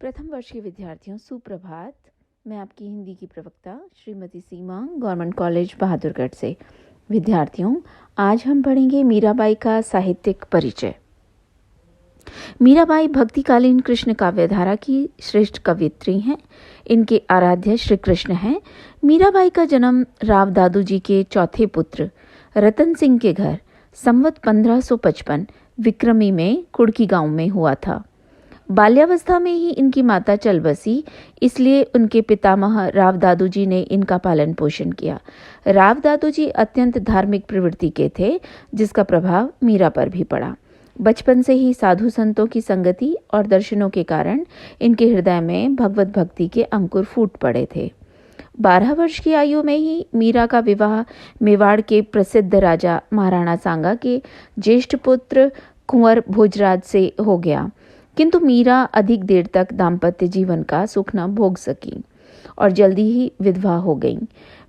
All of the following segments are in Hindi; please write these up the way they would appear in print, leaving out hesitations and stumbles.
प्रथम वर्ष के विद्यार्थियों सुप्रभात। मैं आपकी हिंदी की प्रवक्ता श्रीमती सीमा गवर्नमेंट कॉलेज बहादुरगढ़ से। विद्यार्थियों, आज हम पढ़ेंगे मीराबाई का साहित्यिक परिचय। मीराबाई भक्तिकालीन कृष्ण काव्यधारा की श्रेष्ठ कवयित्री हैं। इनके आराध्य श्री कृष्ण हैं। मीराबाई का जन्म राव दादू जी के चौथे पुत्र रतन सिंह के घर संवत 1555 विक्रमी में कुड़की गांव में हुआ था। बाल्यावस्था में ही इनकी माता चल बसी, इसलिए उनके पितामह राव दादू जी ने इनका पालन पोषण किया। राव दादू जी अत्यंत धार्मिक प्रवृत्ति के थे, जिसका प्रभाव मीरा पर भी पड़ा। बचपन से ही साधु संतों की संगति और दर्शनों के कारण इनके हृदय में भगवत भक्ति के अंकुर फूट पड़े थे। 12 वर्ष की आयु में ही मीरा का विवाह मेवाड़ के प्रसिद्ध राजा महाराणा सांगा के ज्येष्ठ पुत्र कुंवर भोजराज से हो गया, किंतु मीरा अधिक देर तक दाम्पत्य जीवन का सुख न भोग सकी और जल्दी ही विधवा हो गई।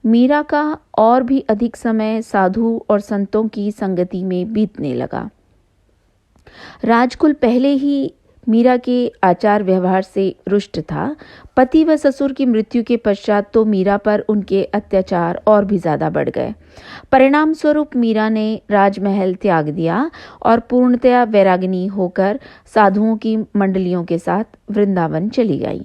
मीरा का और भी अधिक समय साधु और संतों की संगति में बीतने लगा। राजकुल पहले ही मीरा के आचार व्यवहार से रुष्ट था। पति व ससुर की मृत्यु के पश्चात तो मीरा पर उनके अत्याचार और भी ज्यादा बढ़ गए। परिणाम स्वरूप मीरा ने राजमहल त्याग दिया और पूर्णतया वैरागिनी होकर साधुओं की मंडलियों के साथ वृंदावन चली गई।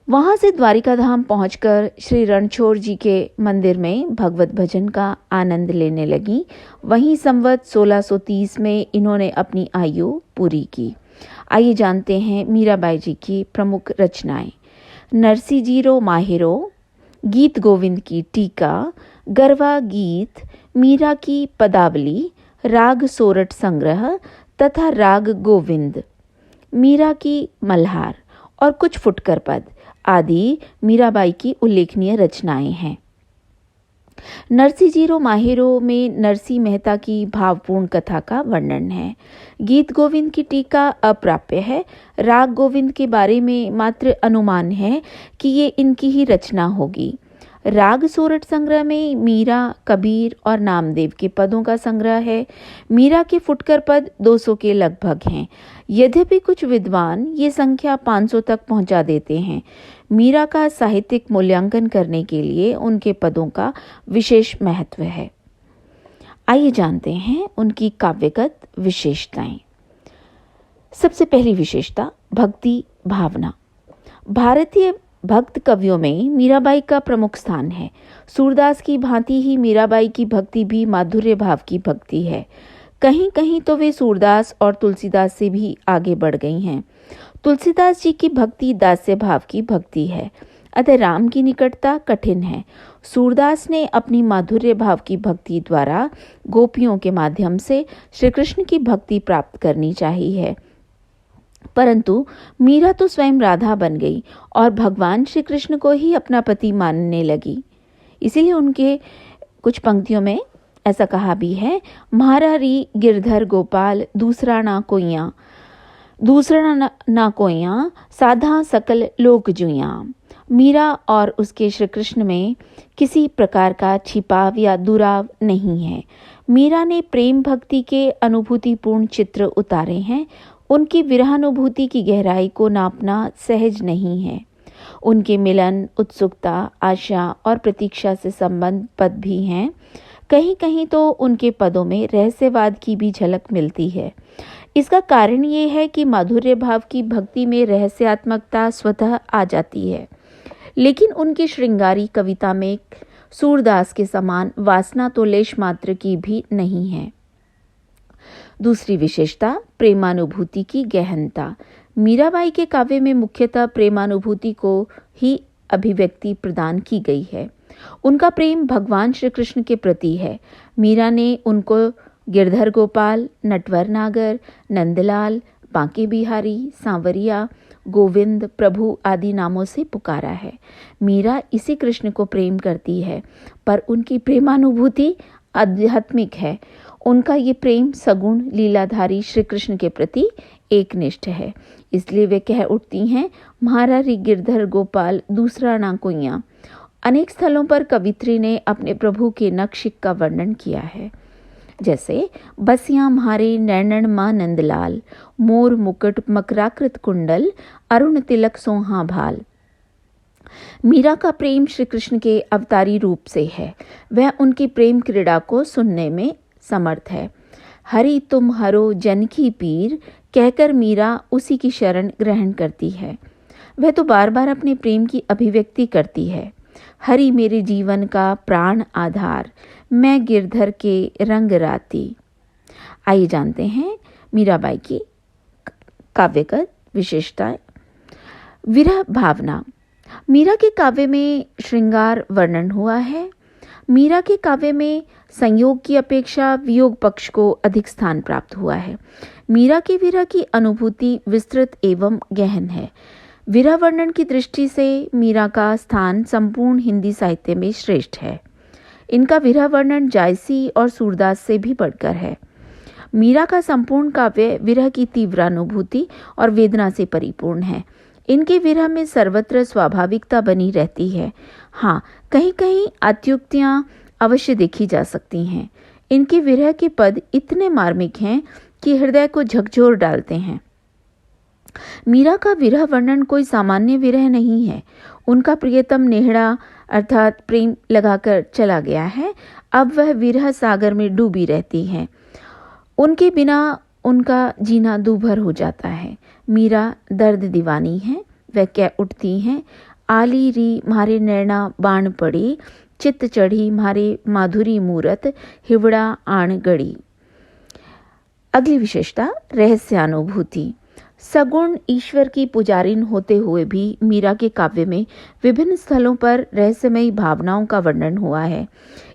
वहां से द्वारिका धाम पहुंचकर श्री रणछोड़ जी के मंदिर में भगवत भजन का आनंद लेने लगी। वहीं संवत 1630 में इन्होंने अपनी आयु पूरी की। आइए जानते हैं मीराबाई जी की प्रमुख रचनाएं। नरसी जीरो माहिरो, गीत गोविंद की टीका, गरवा गीत, मीरा की पदावली, राग सोरठ संग्रह तथा राग गोविंद, मीरा की मल्हार और कुछ फुटकर पद आदि मीराबाई की उल्लेखनीय रचनाएं हैं। नरसी जीरो माहिरो में नरसी मेहता की भावपूर्ण कथा का वर्णन है। गीत गोविंद की टीका अप्राप्य है। राग गोविंद के बारे में मात्र अनुमान है कि ये इनकी ही रचना होगी। राग सोरठ संग्रह में मीरा, कबीर और नामदेव के पदों का संग्रह है। मीरा के फुटकर पद 200 के लगभग हैं। यद्यपि कुछ विद्वान ये संख्या 500 तक पहुंचा देते हैं। मीरा का साहित्यिक मूल्यांकन करने के लिए उनके पदों का विशेष महत्व है। आइए जानते हैं उनकी काव्यगत विशेषताएं। सबसे पहली विशेषता भक्ति भावना। भारतीय भक्त कवियों में मीराबाई का प्रमुख स्थान है। सूरदास की भांति ही मीराबाई की भक्ति भी माधुर्य भाव की भक्ति है। कहीं कहीं तो वे सूरदास और तुलसीदास से भी आगे बढ़ गई हैं। तुलसीदास जी की भक्ति दास्य भाव की भक्ति है, अतः राम की निकटता कठिन है। सूरदास ने अपनी माधुर्य भाव की भक्ति द्वारा गोपियों के माध्यम से श्री कृष्ण की भक्ति प्राप्त करनी चाहिए, परंतु मीरा तो स्वयं राधा बन गई और भगवान श्री कृष्ण को ही अपना पति मानने लगी। इसीलिए उनके कुछ पंक्तियों में ऐसा कहा भी है, महारारी गिरधर गोपाल दूसरा ना कोइयां साधा सकल लोक जुइयां। मीरा और उसके श्री कृष्ण में किसी प्रकार का छिपाव या दुराव नहीं है। मीरा ने प्रेम भक्ति के अनुभूतिपूर्ण चित्र उतारे हैं। उनकी विरहानुभूति की गहराई को नापना सहज नहीं है। उनके मिलन, उत्सुकता, आशा और प्रतीक्षा से संबंध पद भी हैं। कहीं कहीं तो उनके पदों में रहस्यवाद की भी झलक मिलती है। इसका कारण ये है कि माधुर्य भाव की भक्ति में रहस्यात्मकता स्वतः आ जाती है, लेकिन उनकी श्रृंगारी कविता में सूरदास के समान वासना तो लेश मात्र की भी नहीं है। दूसरी विशेषता प्रेमानुभूति की गहनता। मीराबाई के काव्य में मुख्यतः प्रेमानुभूति को ही अभिव्यक्ति प्रदान की गई है। उनका प्रेम भगवान श्री कृष्ण के प्रति है। मीरा ने उनको गिरधर गोपाल, नटवर नागर, नंदलाल, बांके बिहारी, सांवरिया, गोविंद, प्रभु आदि नामों से पुकारा है। मीरा इसी कृष्ण को प्रेम करती है, पर उनकी प्रेमानुभूति आध्यात्मिक है। उनका ये प्रेम सगुण लीलाधारी श्री कृष्ण के प्रति एकनिष्ठ है। इसलिए वे कह उठती हैं, महारारी गिरधर गोपाल दूसरा ना कोइयां। अनेक स्थलों पर कवित्री ने अपने प्रभु के नक्शिक का वर्णन किया है। जैसे बसियां म्हारे नैनन माँ नंदलाल, मोर मुकुट मकराकृत कुंडल, अरुण तिलक सोहा भाल। मीरा का प्रेम श्री कृष्ण के अवतारी रूप से है। वह उनकी प्रेम क्रीड़ा को सुनने में समर्थ है। हरि तुम हरो जन की पीर कहकर मीरा उसी की शरण ग्रहण करती है। वह तो बार बार अपने प्रेम की अभिव्यक्ति करती है। हरि मेरे जीवन का प्राण आधार, मैं गिरधर के रंग राती। आइए जानते हैं मीराबाई की काव्यगत विशेषताएं। विरह भावना। मीरा के काव्य में श्रृंगार वर्णन हुआ है। मीरा के काव्य में संयोग की अपेक्षा वियोग पक्ष को अधिक स्थान प्राप्त हुआ है। मीरा के विरह की अनुभूति विस्तृत एवं गहन है। विरह वर्णन की दृष्टि से मीरा का स्थान संपूर्ण हिंदी साहित्य में श्रेष्ठ है। इनका विरह वर्णन जायसी और सूरदास से भी बढ़कर है। मीरा का संपूर्ण काव्य विरह की तीव्र अनुभूति और वेदना से परिपूर्ण है। इनके विरह में सर्वत्र स्वाभाविकता बनी रहती है। हाँ, कहीं कहीं अत्युक्तियां अवश्य देखी जा सकती हैं। इनके विरह के पद इतने मार्मिक हैं कि हृदय को झकझोर डालते हैं। मीरा का विरह वर्णन कोई सामान्य विरह नहीं है। उनका प्रियतम नेहड़ा अर्थात प्रेम लगाकर चला गया है। अब वह विरह सागर में डूबी रहती है। उनके बिना उनका जीना दूभर हो जाता है। मीरा दर्द दीवानी है। वह कह उठती हैं, आली री म्हारे नैना बाण पड़ी, चित्त चढ़ी म्हारे माधुरी मूरत, हिवड़ा आण गड़ी। अगली विशेषता रहस्यानुभूति। सगुण ईश्वर की पुजारिन होते हुए भी मीरा के काव्य में विभिन्न स्थलों पर रहस्यमयी भावनाओं का वर्णन हुआ है।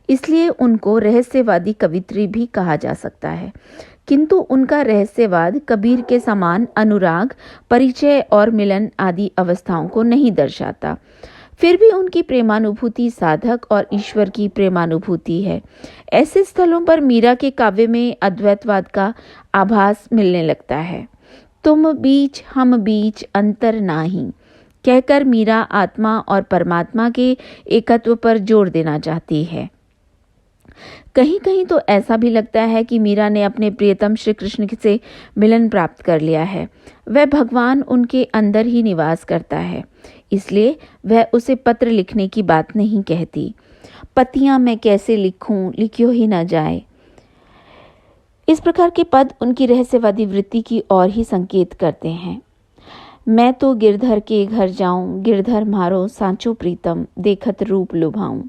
इसलिए उनको रहस्यवादी कवित्री भी कहा जा सकता है। किंतु उनका रहस्यवाद कबीर के समान अनुराग, परिचय और मिलन आदि अवस्थाओं को नहीं दर्शाता। फिर भी उनकी प्रेमानुभूति साधक और ईश्वर की प्रेमानुभूति है। ऐसे स्थलों पर मीरा के काव्य में अद्वैतवाद का आभास मिलने लगता है। तुम बीच हम बीच अंतर नाही कहकर मीरा आत्मा और परमात्मा के एकत्व पर जोर देना चाहती है। कहीं कहीं तो ऐसा भी लगता है कि मीरा ने अपने प्रियतम श्री कृष्ण से मिलन प्राप्त कर लिया है। वह भगवान उनके अंदर ही निवास करता है, इसलिए वह उसे पत्र लिखने की बात नहीं कहती। पतियां मैं कैसे लिखूं, लिखियो ही न जाए। इस प्रकार के पद उनकी रहस्यवादी वृत्ति की ओर ही संकेत करते हैं। मैं तो गिरधर के घर जाऊं, गिरधर मारो सांचो प्रीतम, देखत रूप लुभाऊं।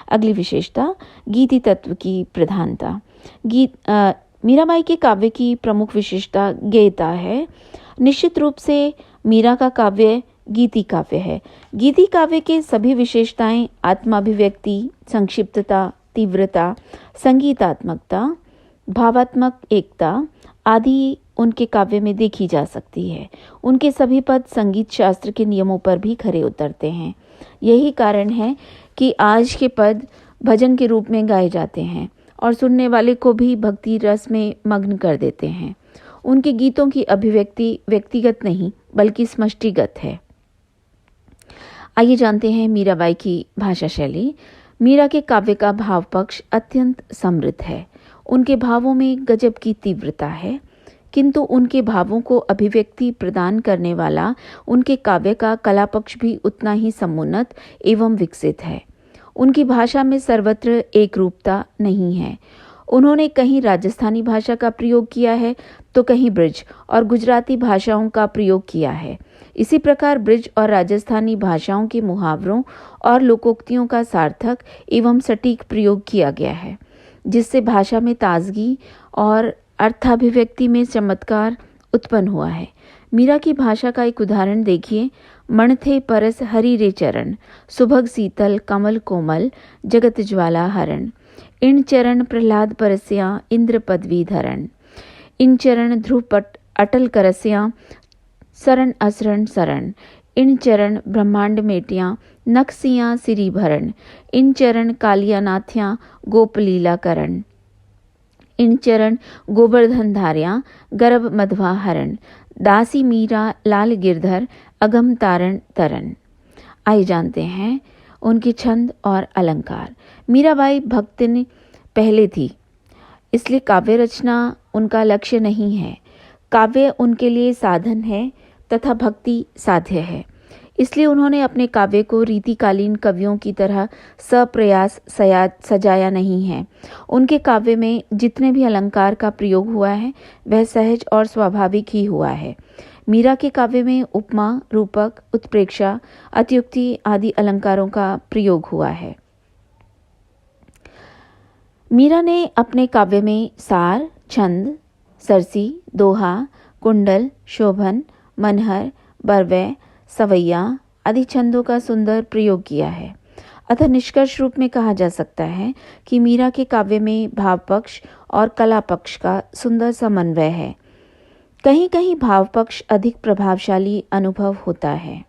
अगली विशेषता गीति तत्व की प्रधानता। मीराबाई के काव्य की प्रमुख विशेषता गेयता है। निश्चित रूप से मीरा का काव्य गीति काव्य है। गीति काव्य के सभी विशेषताएं आत्माभिव्यक्ति, संक्षिप्तता, तीव्रता, संगीतात्मकता, भावात्मक एकता आदि उनके काव्य में देखी जा सकती है। उनके सभी पद संगीत शास्त्र के नियमों पर भी खरे उतरते हैं। यही कारण है कि आज के पद भजन के रूप में गाए जाते हैं और सुनने वाले को भी भक्ति रस में मग्न कर देते हैं। उनके गीतों की अभिव्यक्ति व्यक्तिगत नहीं बल्कि समष्टिगत है। आइए जानते हैं मीराबाई की भाषा शैली। मीरा के काव्य का भाव पक्ष अत्यंत समृद्ध है। उनके भावों में गजब की तीव्रता है, किंतु उनके भावों को अभिव्यक्ति प्रदान करने वाला उनके काव्य का कला पक्ष भी उतना ही समुन्नत एवं विकसित है। उनकी भाषा में सर्वत्र एक रूपता नहीं है। उन्होंने कहीं राजस्थानी भाषा का प्रयोग किया है तो कहीं ब्रिज और गुजराती भाषाओं का प्रयोग किया है। इसी प्रकार ब्रिज और राजस्थानी भाषाओं के मुहावरों और लोकोक्तियों का सार्थक एवं सटीक प्रयोग किया गया है, जिससे भाषा में ताजगी और अर्थाभिव्यक्ति में चमत्कार उत्पन्न हुआ है। मीरा की भाषा का एक उदाहरण देखिए। मण थे परस हरि रे चरण, सुभग शीतल कमल कोमल, जगत ज्वाला हरण। इन चरण प्रहलाद परस्या, इंद्र पदवी धरण। इन चरण ध्रुव पट अटल करस्या, शरण असरण शरण। इन चरण ब्रह्मांड मेटियां, नक्सियां सिरी भरण। इन चरण कालिया नाथ्या, गोप लीला करण। इन चरण गोवर्धन धार्या, गर्भ मधवा हरण। दासी मीरा लाल गिरधर, अगम तारण तरन। आइए जानते हैं उनके छंद और अलंकार। मीराबाई भक्तिन पहले थी। इसलिए काव्य रचना उनका लक्ष्य नहीं है। काव्य उनके लिए साधन है तथा भक्ति साध्य है। इसलिए उन्होंने अपने काव्य को रीतिकालीन कवियों की तरह सप्रयास सजाया नहीं है। उनके काव्य में जितने भी अलंकार का प्रयोग हुआ है वह सहज और स्वाभाविक ही हुआ है। मीरा के काव्य में उपमा, रूपक, उत्प्रेक्षा, अत्युक्ति आदि अलंकारों का प्रयोग हुआ है। मीरा ने अपने काव्य में सार, छंद, सरसी, दोहा, कुंडल, शोभन, मनहर, बरवै, सवैया आदि छंदों का सुंदर प्रयोग किया है। अतः निष्कर्ष रूप में कहा जा सकता है कि मीरा के काव्य में भाव पक्ष और कला पक्ष का सुंदर समन्वय है। कहीं कहीं भाव पक्ष अधिक प्रभावशाली अनुभव होता है।